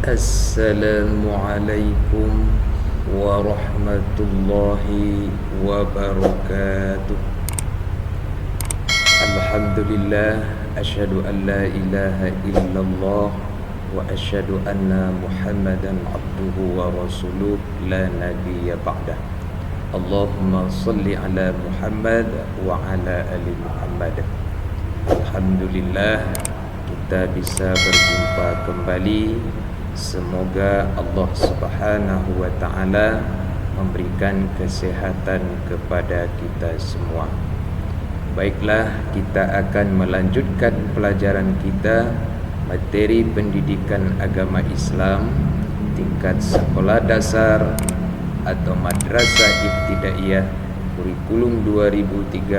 Assalamualaikum warahmatullahi wabarakatuh. Alhamdulillah, asyhadu an la ilaha illallah wa asyhadu anna Muhammadan abduhu wa rasuluh la nabiyya ba'dah. Allahumma salli ala Muhammad wa ala ali Muhammad. Alhamdulillah, kita bisa berjumpa kembali. Semoga Allah Subhanahu wa ta'ala memberikan kesehatan kepada kita semua. Baiklah, kita akan melanjutkan pelajaran kita materi pendidikan agama Islam tingkat sekolah dasar atau madrasah ibtidaiyah kurikulum 2013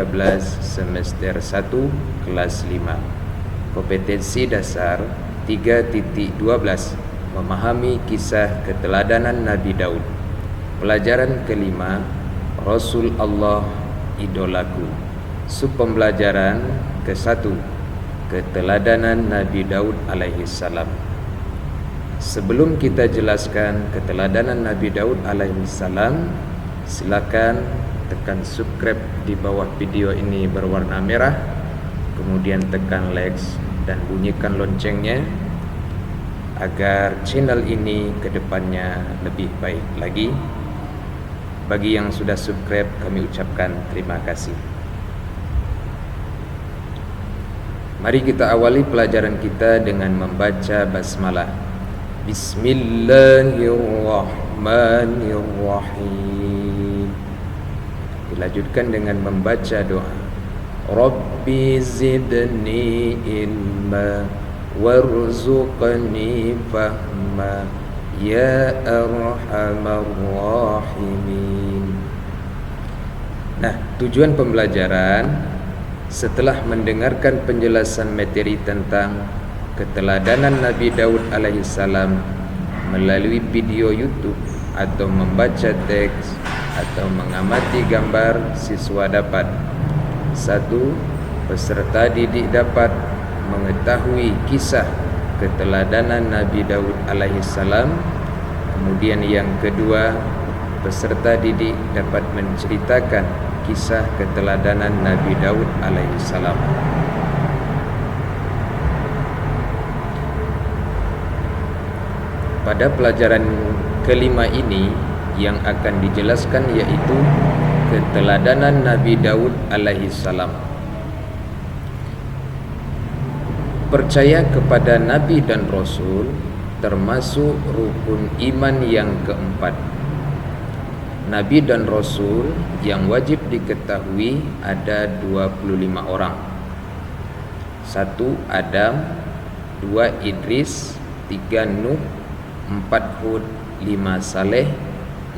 semester 1 kelas 5. Kompetensi dasar 3.12 memahami kisah keteladanan Nabi Daud. Pelajaran kelima, Rasul Allah idolaku. Subpembelajaran ke-1, keteladanan Nabi Daud alaihi salam. Sebelum kita jelaskan keteladanan Nabi Daud alaihi salam, silakan tekan subscribe di bawah video ini berwarna merah, kemudian tekan like dan bunyikan loncengnya agar channel ini ke depannya lebih baik lagi. Bagi yang sudah subscribe, kami ucapkan terima kasih. Mari kita awali pelajaran kita dengan membaca basmalah. Bismillahirrahmanirrahim. Dilanjutkan dengan membaca doa. Rabbi zidni ilma warzuqni fahma ya arhamar rahimin. Nah, tujuan pembelajaran setelah mendengarkan penjelasan materi tentang keteladanan Nabi Daud alaihi salam melalui video YouTube atau membaca teks atau mengamati gambar, siswa dapat: 1. Peserta didik dapat mengetahui kisah keteladanan Nabi Daud alaihi salam. Kemudian yang kedua, peserta didik dapat menceritakan kisah keteladanan Nabi Daud alaihi salam. Pada pelajaran kelima ini yang akan dijelaskan yaitu keteladanan Nabi Daud alaihi salam. Percaya kepada Nabi dan Rasul termasuk rukun iman yang keempat. Nabi dan Rasul yang wajib diketahui ada 25 orang. 1. Adam, 2. Idris, 3. Nuh, 4. Hud, 5. Saleh,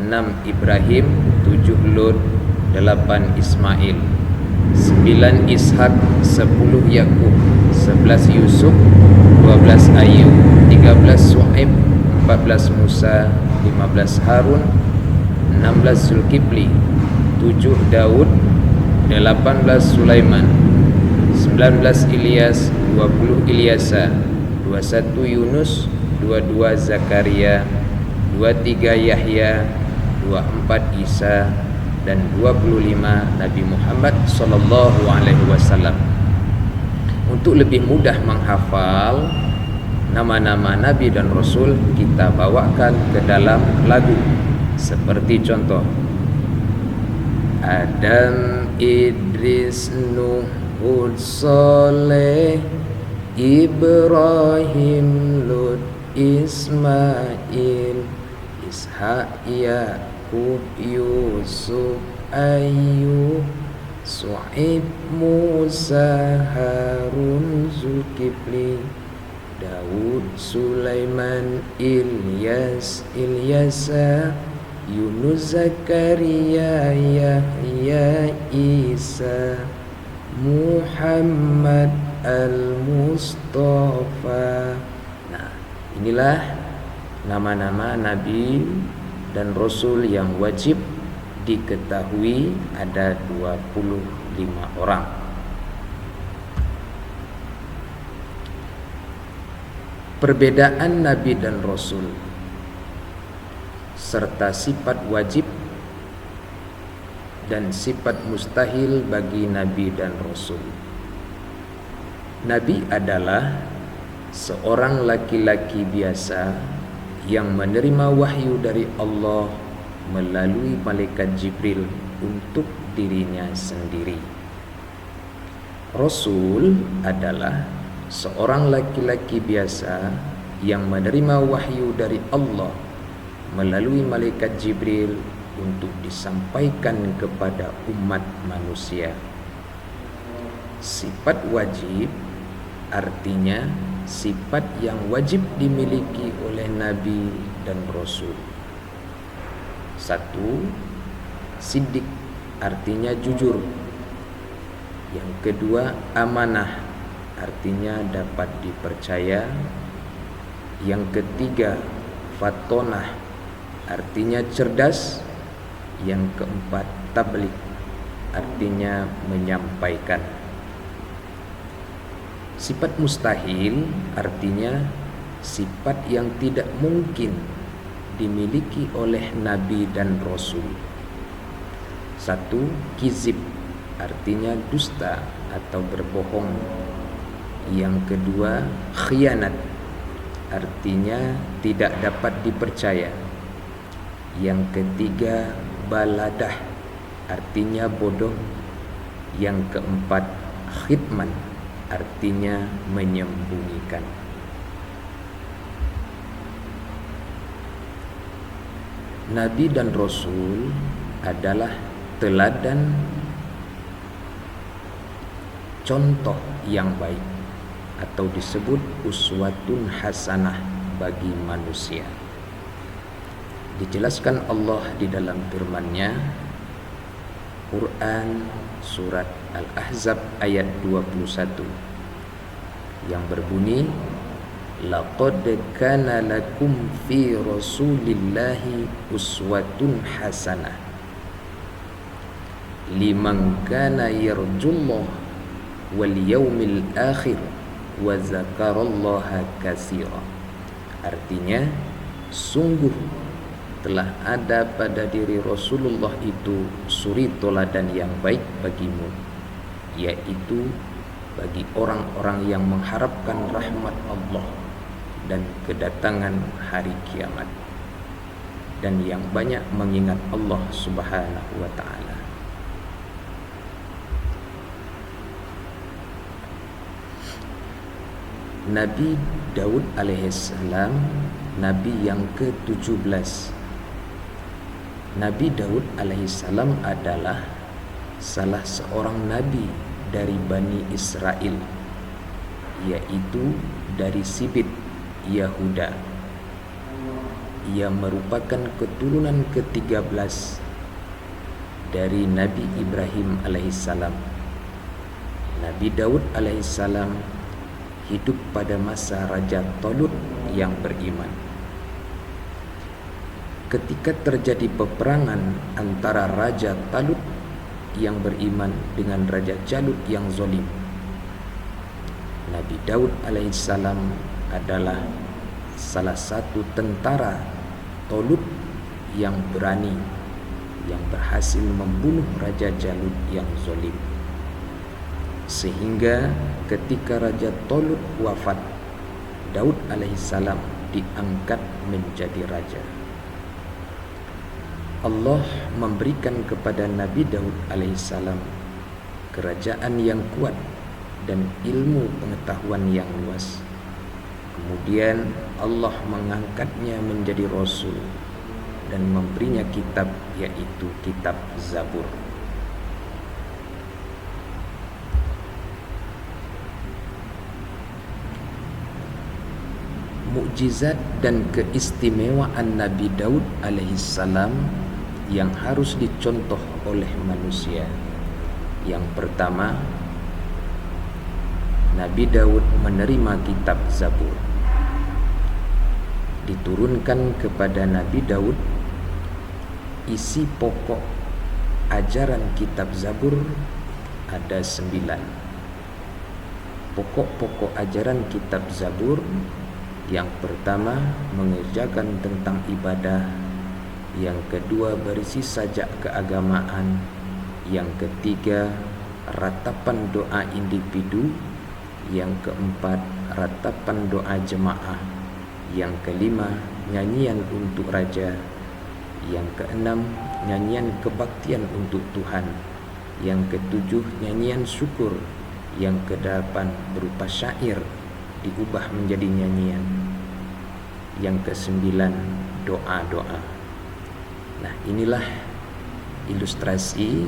6. Ibrahim, 7. Lut, 8. Ismail, 9. Ishak, 10. Yakub, 11. Yusuf, 12. Ayub, 13. Shu'aib, 14. Musa, 15. Harun, 16. Zulkifli, 7. Daud, 18. Sulaiman, 19. Ilyas, 20. Ilyasa, 21. Yunus, 22. Zakaria, 23. Yahya, 24. Isa, dan 25 Nabi Muhammad sallallahu alaihi wasallam. Untuk lebih mudah menghafal nama-nama Nabi dan Rasul, kita bawakan ke dalam lagu. Seperti contoh: Adam, Idris, Nuh, Hud, Saleh, Ibrahim, Lut, Ismail, Ishak, Yakub, Yusuf, Ayub, Shu'aib, Musa, Harun, Zulkifli, Daud, Sulaiman, Ilyas, Ilyasa, Yunus, Zakaria, Yahya, Isa, Muhammad, Al-Mustafa. Nah, inilah nama-nama Nabi dan Rasul yang wajib diketahui, ada 25 orang. perbedaan Nabi dan Rasul serta sifat wajib dan sifat mustahil bagi Nabi dan Rasul. Nabi adalah seorang laki-laki biasa yang menerima wahyu dari Allah melalui malaikat Jibril untuk dirinya sendiri. Rasul adalah seorang laki-laki biasa yang menerima wahyu dari Allah melalui malaikat Jibril untuk disampaikan kepada umat manusia. Sifat wajib artinya sifat yang wajib dimiliki oleh Nabi dan Rasul. 1. Siddiq artinya jujur. Yang kedua, amanah artinya dapat dipercaya. Yang ketiga, fatonah artinya cerdas. Yang keempat, tabligh artinya menyampaikan. Sifat mustahil artinya sifat yang tidak mungkin dimiliki oleh Nabi dan Rasul. 1. Kizib artinya dusta atau berbohong. Yang kedua, khianat artinya tidak dapat dipercaya. Yang ketiga, baladah artinya bodoh. Yang keempat, khitman artinya menyembunyikan. Nabi dan Rasul adalah teladan contoh yang baik atau disebut uswatun hasanah bagi manusia. Dijelaskan Allah di dalam firman-Nya Quran surat Al-Ahzab ayat 21 yang berbunyi, laqad kana lakum fi rasulillahi uswatun hasanah liman kana yarjullah wal yaumil akhir wa zakarallaha katsira. Artinya, sungguh telah ada pada diri Rasulullah itu suri teladan yang baik bagimu, yaitu bagi orang-orang yang mengharapkan rahmat Allah dan kedatangan hari kiamat, dan yang banyak mengingat Allah Subhanahu wa ta'ala. Nabi Daud alaihissalam, Nabi yang ke-17. Nabi Daud alaihissalam adalah salah seorang nabi dari Bani Israel, yaitu dari Sibit Yahuda. Ia merupakan keturunan ke-13 dari Nabi Ibrahim alaihissalam. Nabi Daud alaihissalam hidup pada masa Raja Talut yang beriman. Ketika terjadi peperangan antara Raja Talut yang beriman dengan Raja Jalut yang zalim, Nabi Daud alaihissalam adalah salah satu tentara Talut yang berani, yang berhasil membunuh Raja Jalut yang zalim. Sehingga ketika Raja Talut wafat, Daud alaihissalam diangkat menjadi raja. Allah memberikan kepada Nabi Daud alaihissalam kerajaan yang kuat dan ilmu pengetahuan yang luas. Kemudian Allah mengangkatnya menjadi Rasul dan memberinya kitab, yaitu kitab Zabur. Mukjizat dan keistimewaan Nabi Daud alaihissalam yang harus dicontoh oleh manusia. Yang pertama, Nabi Daud menerima kitab Zabur. Diturunkan kepada Nabi Daud isi pokok ajaran kitab Zabur ada 9. Pokok-pokok ajaran kitab Zabur Yang pertama, mengerjakan tentang ibadah. Yang kedua, berisi sajak keagamaan. Yang ketiga, ratapan doa individu. Yang keempat, ratapan doa jemaah. Yang kelima, nyanyian untuk raja. Yang keenam, nyanyian kebaktian untuk Tuhan. Yang ketujuh, nyanyian syukur. Yang kedelapan, berupa syair diubah menjadi nyanyian. Yang kesembilan, doa-doa. Nah, inilah ilustrasi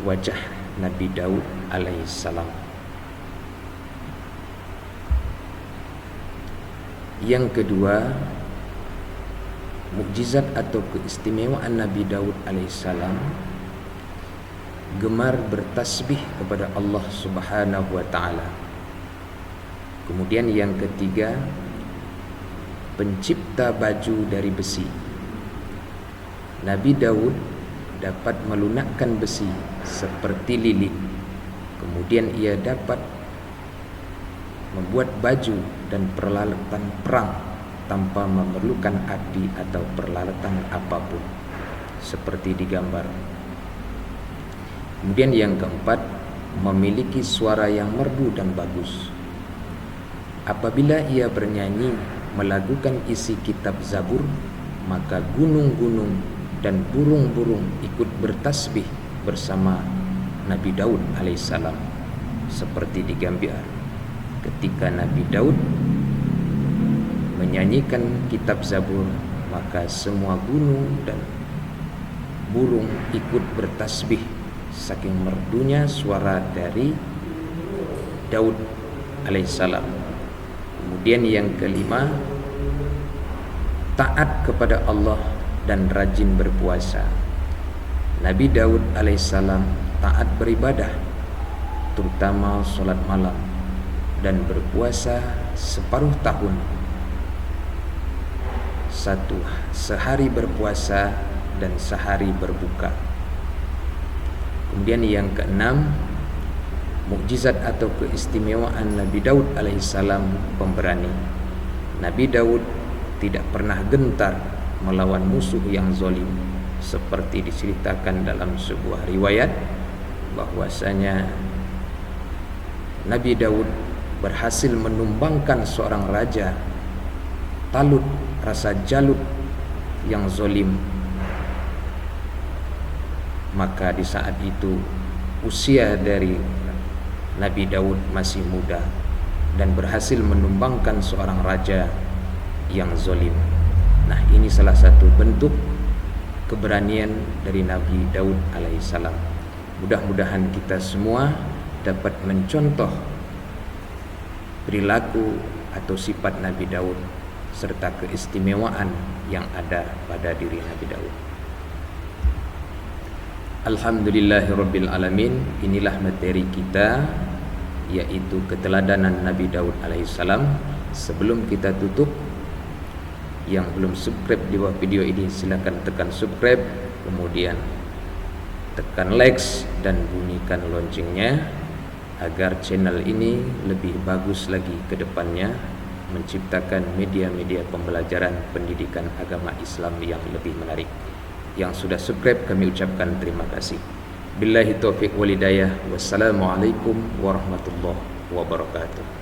wajah Nabi Daud alaihissalam. Yang kedua, mukjizat atau keistimewaan Nabi Daud alaihissalam, gemar bertasbih kepada Allah Subhanahu wa taala. Kemudian yang ketiga, pencipta baju dari besi. Nabi Daud dapat melunakkan besi seperti lilit. Kemudian ia dapat membuat baju dan peralatan perang tanpa memerlukan api atau peralatan apapun, seperti digambar. Kemudian yang keempat, memiliki suara yang merdu dan bagus. Apabila ia bernyanyi melakukan isi kitab Zabur, maka gunung-gunung dan burung-burung ikut bertasbih bersama Nabi Daud alaihissalam, seperti digambar ketika Nabi Daud menyanyikan kitab Zabur, maka semua gunung dan burung ikut bertasbih saking merdunya suara dari Daud alaihissalam. Kemudian yang kelima, taat kepada Allah dan rajin berpuasa. Nabi Daud alaihissalam taat beribadah, terutama sholat malam, dan berpuasa separuh tahun. Sehari berpuasa dan sehari berbuka. Kemudian yang keenam, mukjizat atau keistimewaan Nabi Daud alaihissalam, pemberani. Nabi Daud tidak pernah gentar melawan musuh yang zalim, seperti diceritakan dalam sebuah riwayat bahwasanya Nabi Daud berhasil menumbangkan seorang raja Talut, rasa Jalut yang zalim. Maka di saat itu usia dari Nabi Daud masih muda dan berhasil menumbangkan seorang raja yang zalim. Nah, ini salah satu bentuk keberanian dari Nabi Daud alaihissalam. Mudah-mudahan kita semua dapat mencontoh perilaku atau sifat Nabi Daud serta keistimewaan yang ada pada diri Nabi Daud. Alhamdulillahirabbil alamin. Inilah materi kita, yaitu keteladanan Nabi Daud alaihissalam. Sebelum kita tutup, yang belum subscribe di bawah video ini silakan tekan subscribe, kemudian tekan like dan bunyikan loncengnya agar channel ini lebih bagus lagi ke depannya, menciptakan media-media pembelajaran pendidikan agama Islam yang lebih menarik. Yang sudah subscribe kami ucapkan terima kasih. Billahi taufiq wal hidayah. Wassalamualaikum warahmatullahi wabarakatuh.